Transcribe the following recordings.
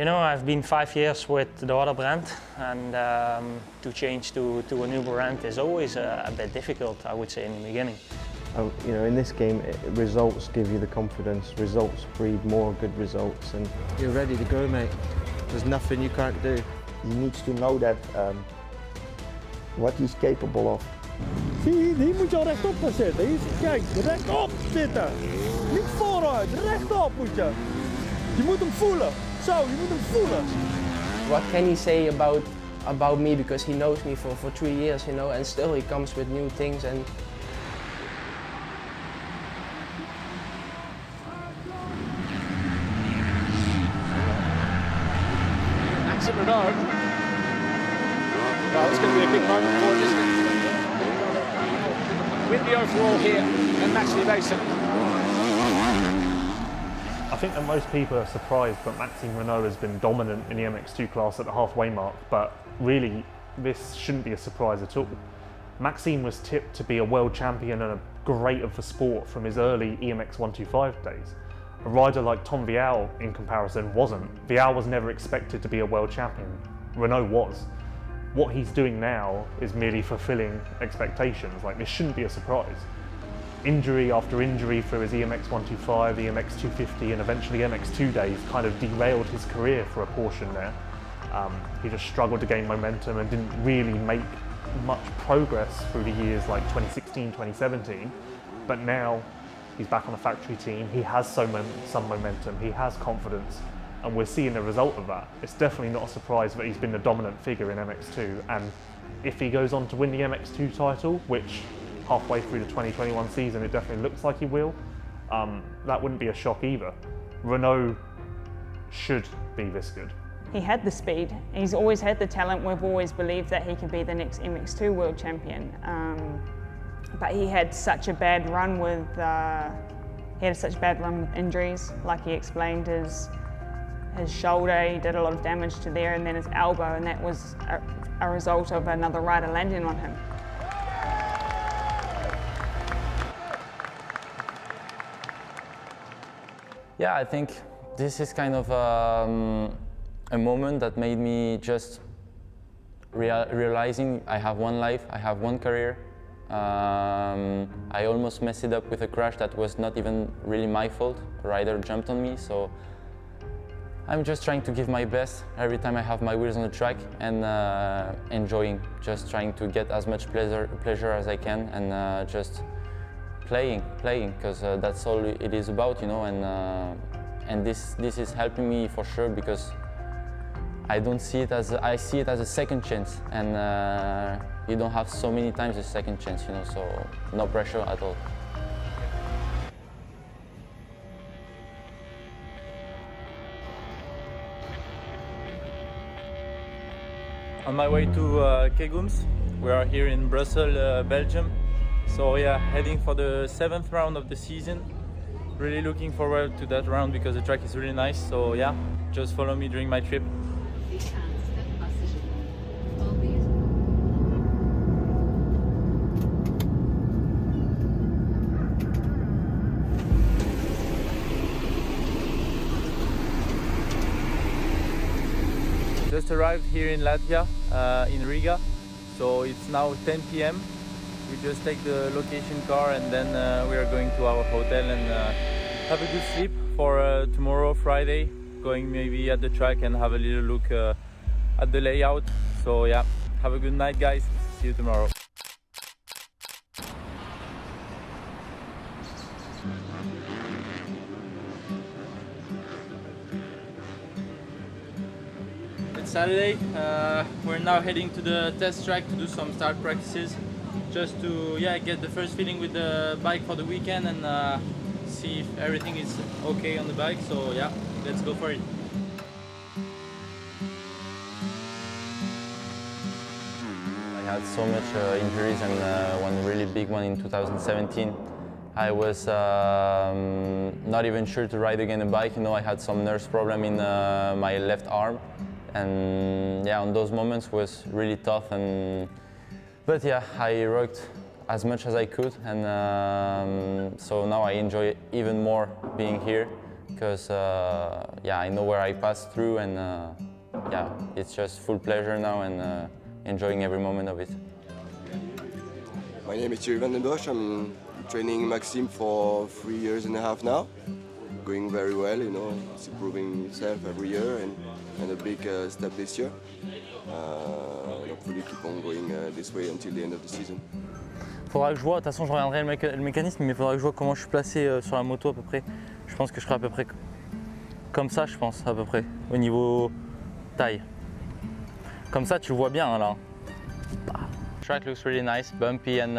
You know, I've been 5 years with the other brand, and to change to a new brand is always a bit difficult, I would say, in the beginning. You know, in this game, results give you the confidence. Results breed more good results, and you're ready to go, mate. There's nothing you can't do. He needs to know that what he's capable of. Zie, die moet je al rechtop gaan zitten. Kijk, rechtop zitten. Niet vooruit, rechtop moet je. Je moet hem voelen. Zo, je moet hem voelen. What can he say about me, because he knows me for 3 years, you know, and still he comes with new things. And Max Renault. Well, it's going to be a big moment for him, isn't it? Win the overall here and Max Renault. I think that most people are surprised that Maxime Renault has been dominant in the MX2 class at the halfway mark, but really this shouldn't be a surprise at all. Maxime was tipped to be a world champion and a great of the sport from his early EMX 125 days. A rider like Tom Vial, in comparison, wasn't. Vial was never expected to be a world champion. Renault was. What he's doing now is merely fulfilling expectations. Like, this shouldn't be a surprise. Injury after injury through his EMX 125, EMX 250 and eventually MX2 days kind of derailed his career for a portion there. He just struggled to gain momentum and didn't really make much progress through the years like 2016, 2017. But now he's back on the factory team, he has some momentum, he has confidence, and we're seeing the result of that. It's definitely not a surprise that he's been the dominant figure in MX2, and if he goes on to win the MX2 title, which halfway through the 2021 season it definitely looks like he will, that wouldn't be a shock either. Renault should be this good. He had the speed, he's always had the talent. We've always believed that he could be the next MX2 world champion. But he had such a bad run with injuries. Like he explained, his shoulder, he did a lot of damage to there, and then his elbow, and that was a result of another rider landing on him. Yeah, I think this is kind of a moment that made me just realizing I have one life, I have one career. I almost messed it up with a crash that was not even really my fault. A rider jumped on me, so I'm just trying to give my best every time I have my wheels on the track and enjoying, just trying to get as much pleasure as I can, and just playing, because that's all it is about, you know. And this is helping me for sure, because I see it as a second chance, and you don't have so many times a second chance, you know, so no pressure at all. On my way to Kegums. We are here in Brussels, Belgium. So yeah, heading for the 7th round of the season. Really looking forward to that round because the track is really nice. So yeah, just follow me during my trip. Just arrived here in Latvia, in Riga, so it's now 10 p.m. We just take the location car and then we are going to our hotel and have a good sleep for tomorrow, Friday, going maybe at the track and have a little look at the layout. So yeah, have a good night, guys. See you tomorrow. Saturday, we're now heading to the test track to do some start practices, just to get the first feeling with the bike for the weekend and see if everything is okay on the bike. So yeah, let's go for it. I had so much injuries, and one really big one in 2017. I was not even sure to ride again a bike. You know, I had some nerve problem in my left arm. And yeah, on those moments was really tough, but yeah, I worked as much as I could, and so now I enjoy even more being here, because yeah, I know where I passed through, and yeah, it's just full pleasure now and enjoying every moment of it. My name is Thierry van den Bosch. I'm training Maxime for 3.5 years now. Going very well, you know, it's improving itself every year and a big step this year. And hopefully keep on going this way until the end of the season. Faudra que je vois, de toute façon je regarderai le mécanisme, mais il faudra que je vois comment je suis placé sur la moto à peu près. Je pense que je serai à peu près comme ça, je pense, à peu près, au niveau taille. Comme ça, tu le vois bien là. Track looks really nice, bumpy and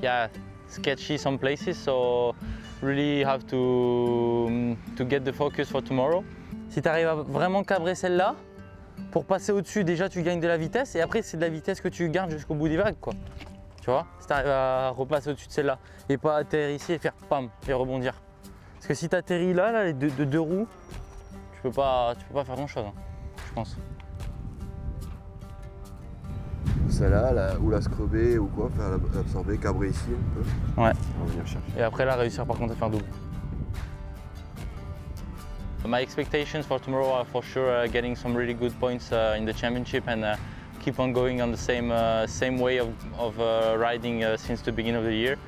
yeah, sketchy some places, so really have to get the focus for tomorrow. Si tu arrives à vraiment cabrer celle-là, pour passer au-dessus, déjà tu gagnes de la vitesse et après c'est de la vitesse que tu gardes jusqu'au bout des vagues, quoi. Tu vois, si tu arrives à repasser au-dessus de celle-là et pas atterrir ici et faire pam et rebondir. Parce que si tu atterris là, les deux roues, tu peux pas faire grand-chose, hein, je pense. Celle-là, ou la scrubber ou quoi, faire l'absorber, cabrer ici un peu. Ouais. On va venir chercher. Et après là, réussir par contre à faire double. My expectations for tomorrow are for sure getting some really good points in the championship and keep on going on the same way of riding since the beginning of the year.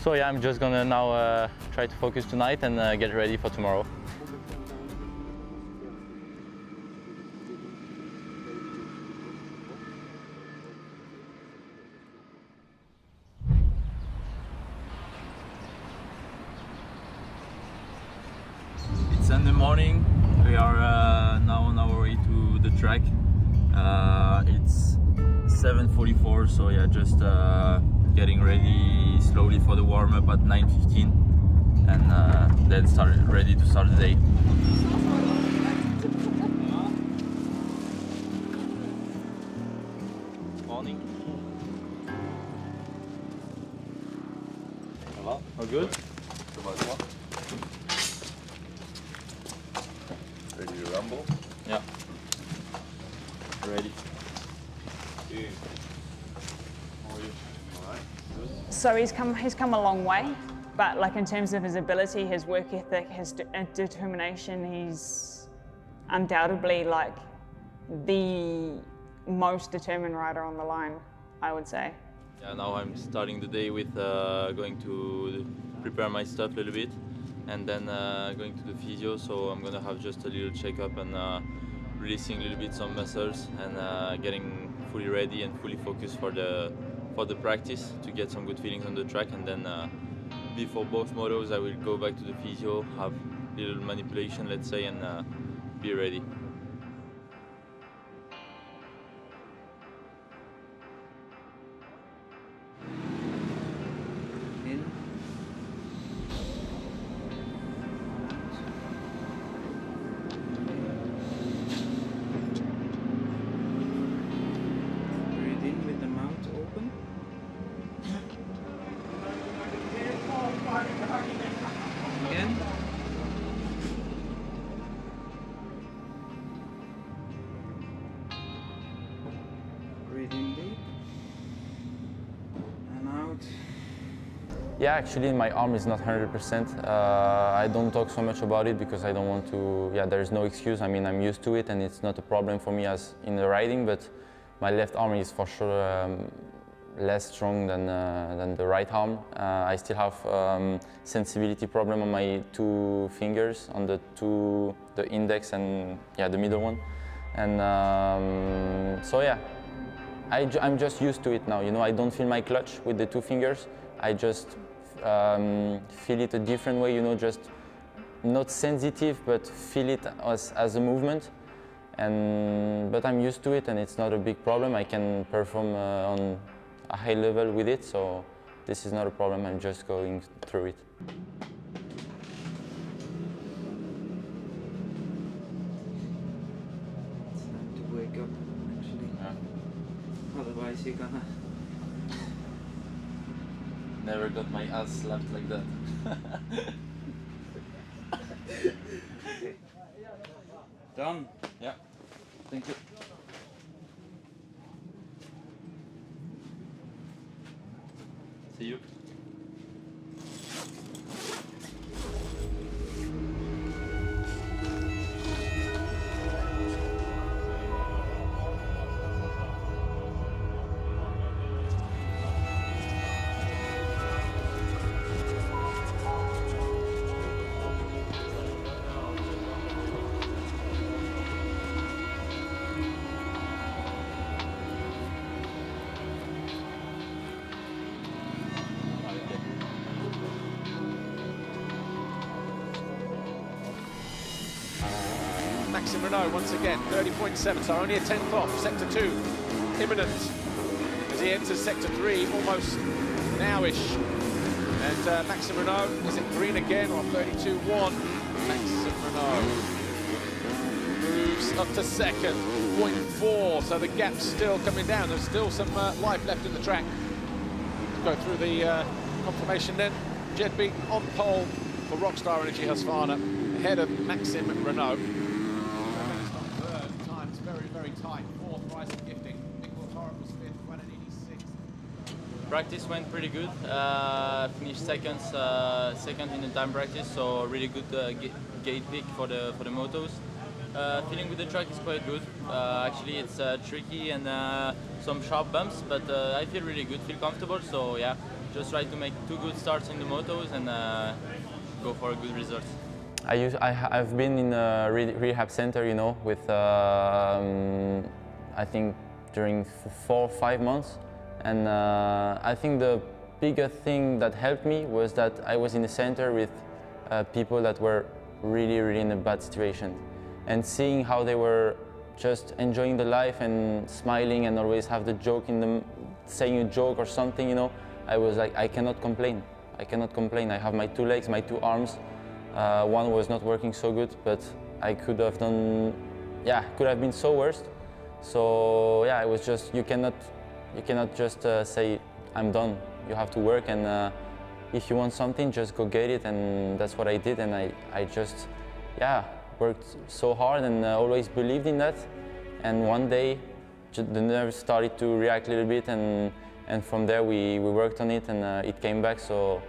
So yeah, I'm just gonna now try to focus tonight and get ready for tomorrow. Sunday morning, we are now on our way to the track. It's 7:44, so yeah, just getting ready slowly for the warm-up at 9:15 and then ready to start the day. Morning. Ça va? All good? Comment toi? Ready to rumble? Yeah. Ready. How are you? All right. Good. So he's come a long way, but like in terms of his ability, his work ethic, his determination, he's undoubtedly like the most determined rider on the line, I would say. Yeah, now I'm starting the day with going to prepare my stuff a little bit. And then going to the physio, so I'm gonna have just a little checkup and releasing a little bit some muscles and getting fully ready and fully focused for the practice to get some good feelings on the track. And then before both motos, I will go back to the physio, have a little manipulation, let's say, and be ready. Again. Breathe in deep and out. Yeah, actually my arm is not 100%. I don't talk so much about it because I don't want to, yeah, there's no excuse. I mean, I'm used to it and it's not a problem for me as in the riding, but my left arm is for sure less strong than the right arm. I still have sensibility problem on my two fingers, on the index and yeah, the middle one. And so yeah, I'm just used to it now. You know, I don't feel my clutch with the two fingers. I just feel it a different way. You know, just not sensitive, but feel it as a movement. But I'm used to it, and it's not a big problem. I can perform on a high level with it, so this is not a problem. I'm just going through it. It's time to wake up, actually. Yeah. Otherwise, you're gonna. Never got my ass slapped like that. Done. Yeah. Thank you. See you. Maxime Renault once again, 30.7, so only a tenth off. Sector 2, imminent as he enters Sector 3, almost now-ish. And Maxime Renault is in green again, or 32.1. Maxime Renault moves up to second, 0.4, so the gap's still coming down. There's still some life left in the track. Go through the confirmation then. JBay on pole for Rockstar Energy Husqvarna, ahead of Maxime Renault. Third time, it's very, very tight. Fourth, Rising Gifting. Nicholas Horrocks was fifth, Guadagnini sixth. Practice went pretty good. Finished second in the time practice, so really good gate pick for the motos. Feeling with the track is quite good. Actually, it's tricky and some sharp bumps, but I feel really good, feel comfortable. So yeah, just try to make 2 good starts in the motos and go for a good result. I've been in a rehab center, you know, with I think during 4 or 5 months. And I think the bigger thing that helped me was that I was in the center with people that were really, really in a bad situation. And seeing how they were just enjoying the life and smiling and always have the joke in them, saying a joke or something, you know, I was like, I cannot complain. I cannot complain. I have my 2 legs, my 2 arms. One was not working so good, but I could have done, yeah, could have been so worse. So yeah, it was just, you cannot just say, I'm done. You have to work, and if you want something, just go get it. And that's what I did, and I just, yeah, worked so hard and always believed in that. And one day, the nerves started to react a little bit, and from there we worked on it, and it came back. So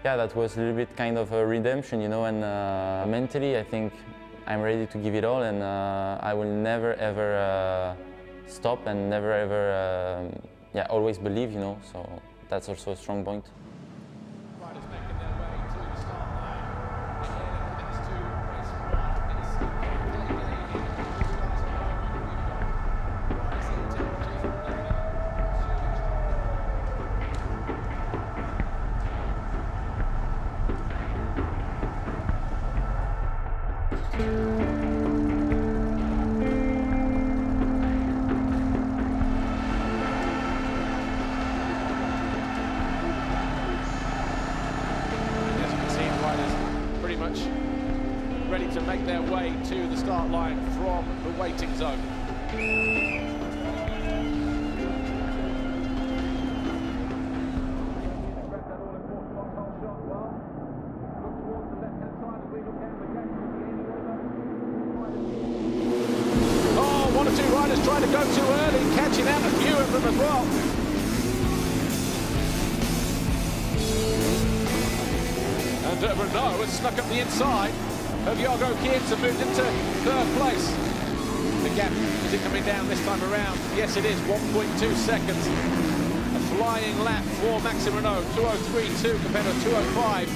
yeah, that was a little bit kind of a redemption, you know. And mentally, I think I'm ready to give it all, and I will never ever stop, and never ever, yeah, always believe, you know. So that's also a strong point. Ready to make their way to the start line from the waiting zone. Oh, 1 or 2 riders trying to go too early, catching out a few of them as well. And Renault has snuck up the inside of Jorgo Kiers and moved into 3rd place. The gap, is it coming down this time around? Yes, it is, 1.2 seconds. A flying lap for Maxime Renault, 2:03.2 compared to 2:05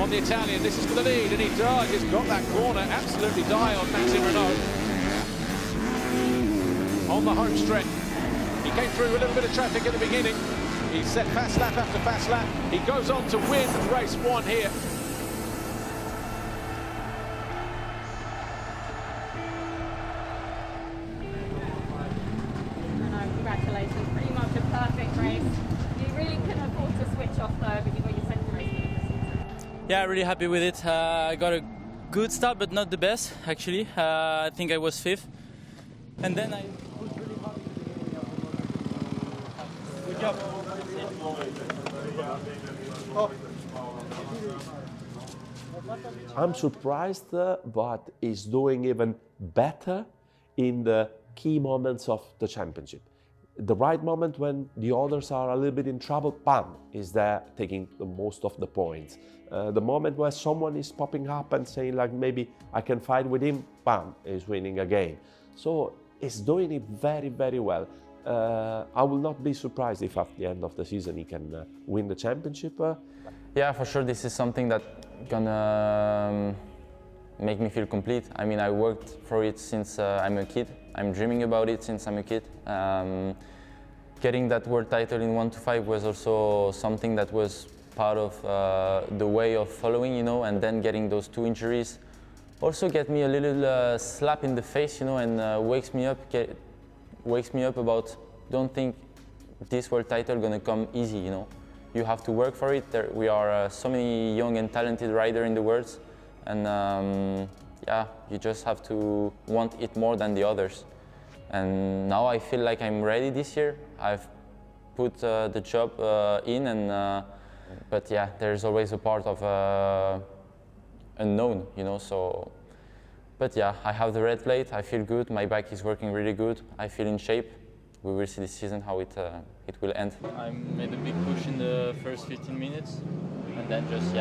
on the Italian. This is for the lead, and he does. He's got that corner absolutely die on Maxime Renault. On the home stretch. He came through a little bit of traffic at the beginning. He set fast lap after fast lap. He goes on to win race 1 here. Congratulations, pretty much a perfect race. You really couldn't afford to switch off though, but you got your second race win of the season. Yeah, really happy with it. I got a good start, but not the best actually. I think I was 5th. And then I pushed really hard. Good job. I'm surprised, but he's doing even better in the key moments of the championship. The right moment when the others are a little bit in trouble, bam, is there taking the most of the points. The moment where someone is popping up and saying like, maybe I can fight with him, bam, is winning a game. So he's doing it very, very well. I will not be surprised if at the end of the season he can win the championship. Yeah, for sure, this is something that's gonna make me feel complete. I mean, I worked for it since I'm a kid. I'm dreaming about it since I'm a kid. Getting that world title in 1 to 5 was also something that was part of the way of following, you know, and then getting those 2 injuries also get me a little slap in the face, you know, and wakes me up about, don't think this world title gonna come easy, you know. You have to work for it. We are so many young and talented riders in the world, and yeah, you just have to want it more than the others. And now I feel like I'm ready this year. I've put the job in, and but yeah, there's always a part of unknown, you know. So, but yeah, I have the red plate. I feel good. My bike is working really good. I feel in shape. We will see this season how it will end. I made a big push in the first 15 minutes, and then just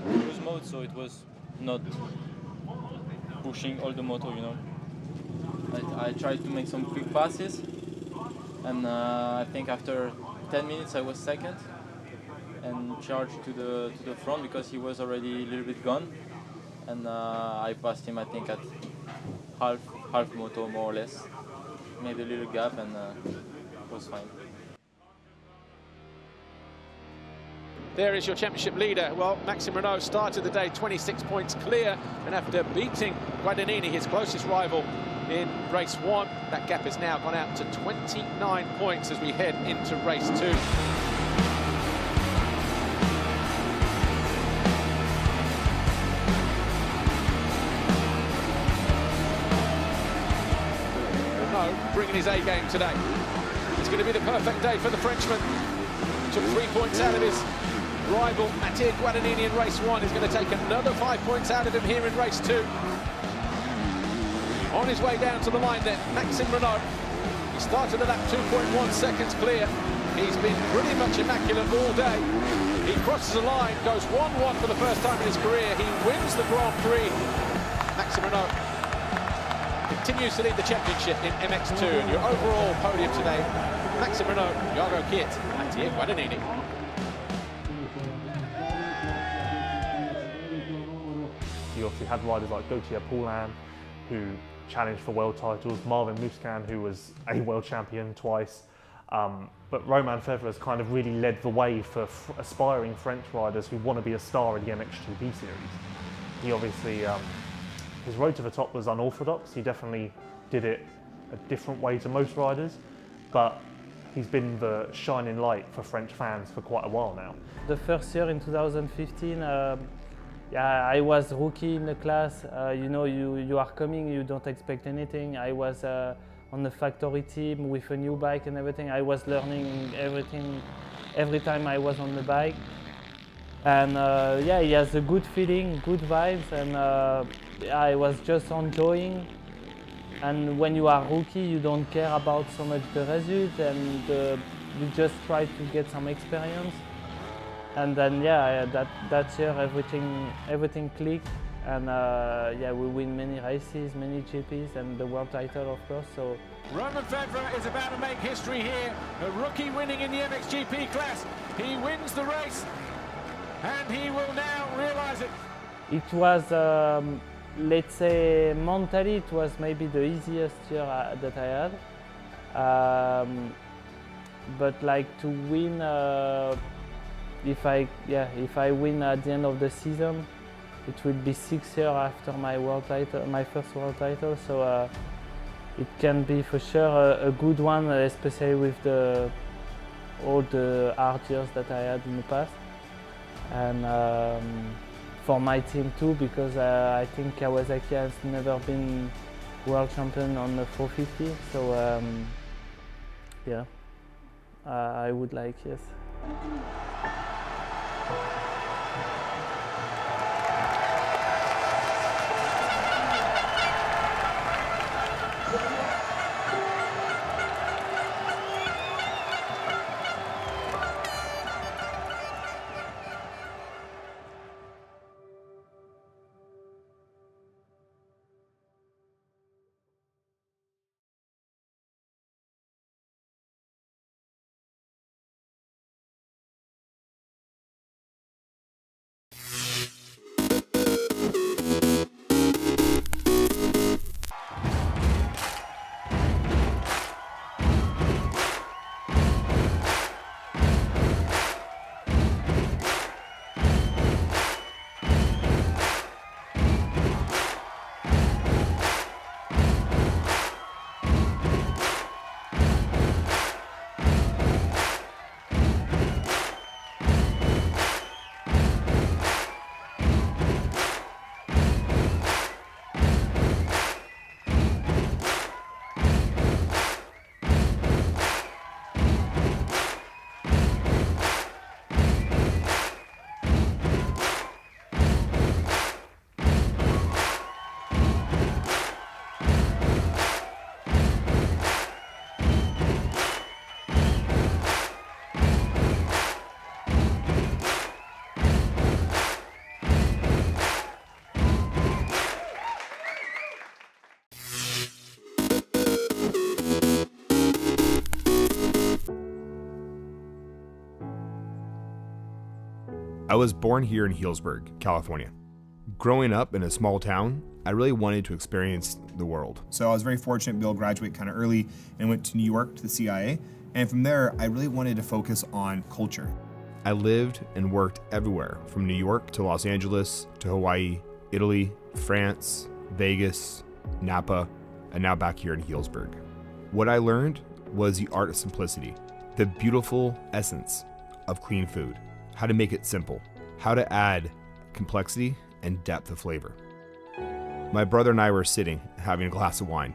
cruise mode, so it was not pushing all the motor, you know. I tried to make some quick passes, and I think after 10 minutes I was second and charged to the front because he was already a little bit gone, and I passed him I think at half motor more or less. Made a little gap and was fine. There is your championship leader. Well, Maxime Renaux started the day 26 points clear, and after beating Guadagnini, his closest rival, in race 1, that gap has now gone out to 29 points as we head into race 2. Bringing his A game today. It's going to be the perfect day for the Frenchman. Took 3 points out of his rival Mathieu Guadagnini in race 1. He's going to take another 5 points out of him here in race 2. On his way down to the line then, Maxime Renaux. He started at that 2.1 seconds clear. He's been pretty much immaculate all day. He crosses the line, goes 1-1 for the first time in his career. He wins the Grand Prix. Maxime Renaux continues to lead the championship in MX2, and your overall podium today, Maxime Renaux, Jago Kiet, Mathieu Guadagnini. You obviously had riders like Gauthier Paulin, who challenged for world titles, Marvin Musquin, who was a world champion twice, but Romain Febvre's kind of really led the way for aspiring French riders who want to be a star in the MX2B series. He obviously his road to the top was unorthodox. He definitely did it a different way to most riders, but he's been the shining light for French fans for quite a while now. The first year in 2015, I was rookie in the class. You know, you are coming, you don't expect anything. I was on the factory team with a new bike and everything. I was learning everything every time I was on the bike. And yeah, he has a good feeling, good vibes, and I was just enjoying. And when you are rookie, you don't care about so much the result, and you just try to get some experience. And then yeah, that year everything clicked, and yeah, we win many races, many GPs, and the world title, of course. So Romain Febvre is about to make history here. A rookie winning in the MXGP class. He wins the race. And he will now realise it. It was, let's say, mentally, it was maybe the easiest year that I had. But like to win, if I win at the end of the season, it will be 6 years after my world title, my first world title. So it can be for sure a good one, especially with all the hard years that I had in the past. And for my team too, because I think Kawasaki has never been world champion on the 450, so yeah, I would like, yes. I was born here in Healdsburg, California. Growing up in a small town, I really wanted to experience the world. So I was very fortunate to be able to graduate kind of early and went to New York to the CIA. And from there, I really wanted to focus on culture. I lived and worked everywhere from New York to Los Angeles to Hawaii, Italy, France, Vegas, Napa, and now back here in Healdsburg. What I learned was the art of simplicity, the beautiful essence of clean food, how to make it simple, how to add complexity and depth of flavor. My brother and I were sitting having a glass of wine,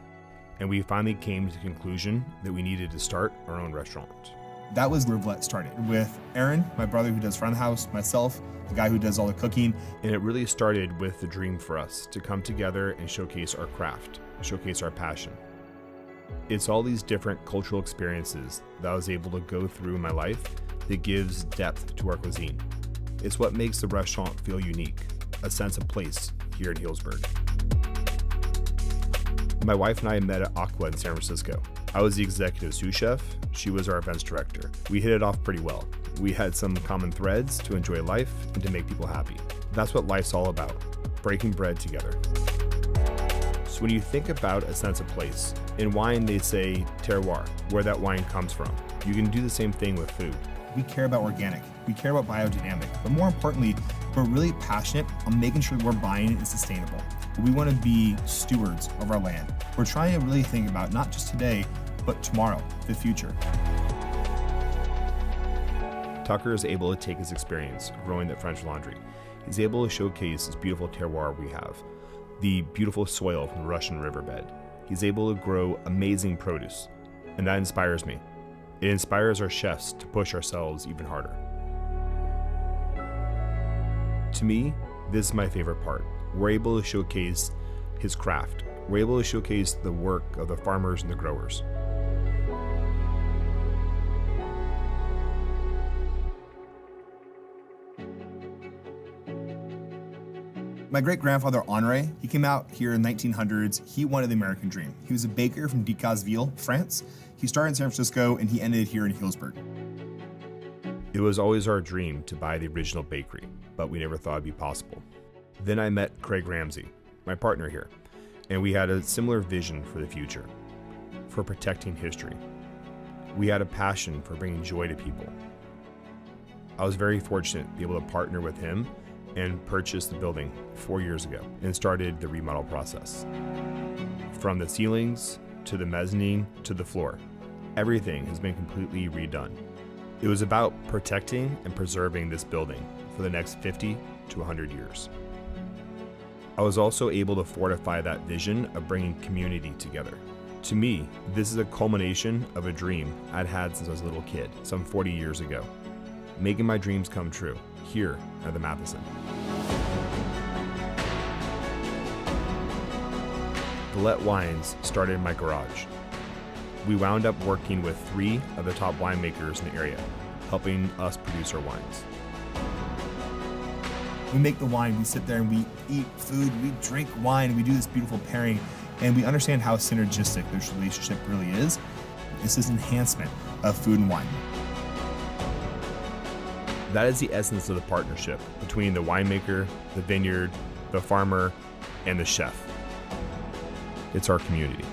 and we finally came to the conclusion that we needed to start our own restaurant. That was where Vlet started, with Aaron, my brother who does front of house, myself, the guy who does all the cooking. And it really started with the dream for us to come together and showcase our craft, showcase our passion. It's all these different cultural experiences that I was able to go through in my life that gives depth to our cuisine. It's what makes the restaurant feel unique, a sense of place here in Healdsburg. My wife and I met at Aqua in San Francisco. I was the executive sous chef, she was our events director. We hit it off pretty well. We had some common threads to enjoy life and to make people happy. That's what life's all about, breaking bread together. So when you think about a sense of place, in wine they say terroir, where that wine comes from. You can do the same thing with food. We care about organic, we care about biodynamic, but more importantly, we're really passionate on making sure that we're buying is sustainable. We want to be stewards of our land. We're trying to really think about not just today, but tomorrow, the future. Tucker is able to take his experience growing at French Laundry. He's able to showcase this beautiful terroir we have, the beautiful soil from the Russian riverbed. He's able to grow amazing produce, and that inspires me. It inspires our chefs to push ourselves even harder. To me, this is my favorite part. We're able to showcase his craft. We're able to showcase the work of the farmers and the growers. My great-grandfather, Henri, he came out here in the 1900s. He wanted the American dream. He was a baker from Decazeville, France. He started in San Francisco and he ended here in Healdsburg. It was always our dream to buy the original bakery, but we never thought it'd be possible. Then I met Craig Ramsey, my partner here, and we had a similar vision for the future, for protecting history. We had a passion for bringing joy to people. I was very fortunate to be able to partner with him and purchase the building 4 years ago and started the remodel process. From the ceilings to the mezzanine to the floor, everything has been completely redone. It was about protecting and preserving this building for the next 50 to 100 years. I was also able to fortify that vision of bringing community together. To me, this is a culmination of a dream I'd had since I was a little kid, some 40 years ago. Making my dreams come true, here at the Matheson. Vlet Wines started in my garage. We wound up working with 3 of the top winemakers in the area, helping us produce our wines. We make the wine, we sit there and we eat food, we drink wine, we do this beautiful pairing, and we understand how synergistic this relationship really is. It's this enhancement of food and wine. That is the essence of the partnership between the winemaker, the vineyard, the farmer, and the chef. It's our community.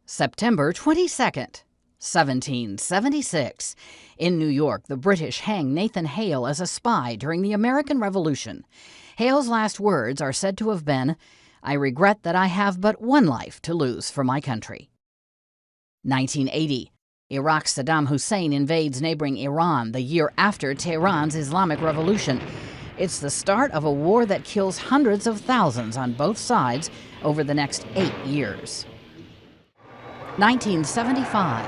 September 22nd, 1776. In New York, the British hang Nathan Hale as a spy during the American Revolution. Hale's last words are said to have been, I regret that I have but one life to lose for my country. 1980. Iraq's Saddam Hussein invades neighboring Iran the year after Tehran's Islamic Revolution. It's the start of a war that kills hundreds of thousands on both sides over the next 8 years. 1975.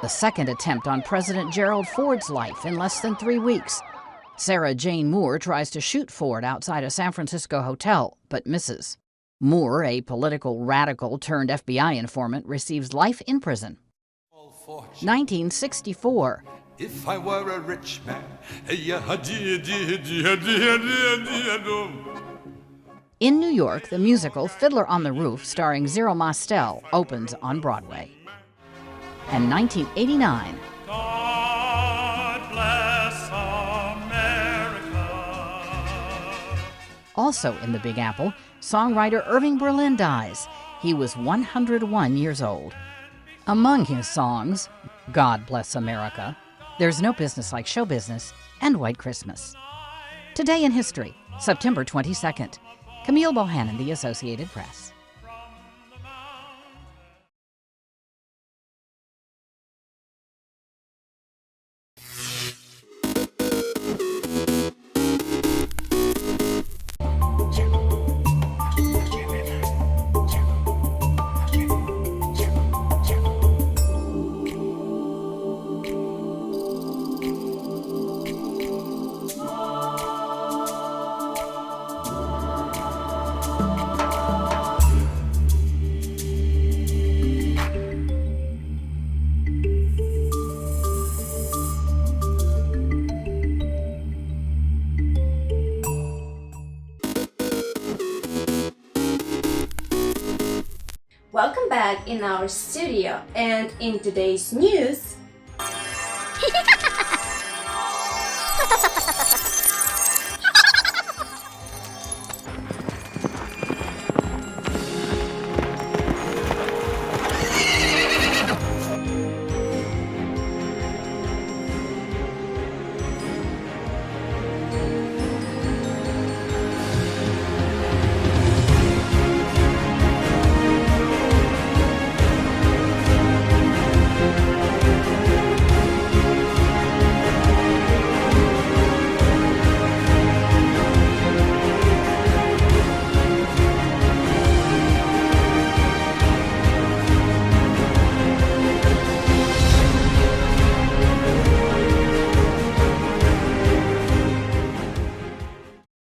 The second attempt on President Gerald Ford's life in less than 3 weeks. Sarah Jane Moore tries to shoot Ford outside a San Francisco hotel, but misses. Moore, a political radical turned FBI informant, receives life in prison. 1964. If I were a rich man. In New York, the musical Fiddler on the Roof, starring Zero Mostel, opens on Broadway. And 1989. God bless America. Also in the Big Apple, songwriter Irving Berlin dies. He was 101 years old. Among his songs, God Bless America, There's No Business Like Show Business, and White Christmas. Today in History, September 22nd. Camille Bohannon, The Associated Press. Welcome back in our studio, and in today's news,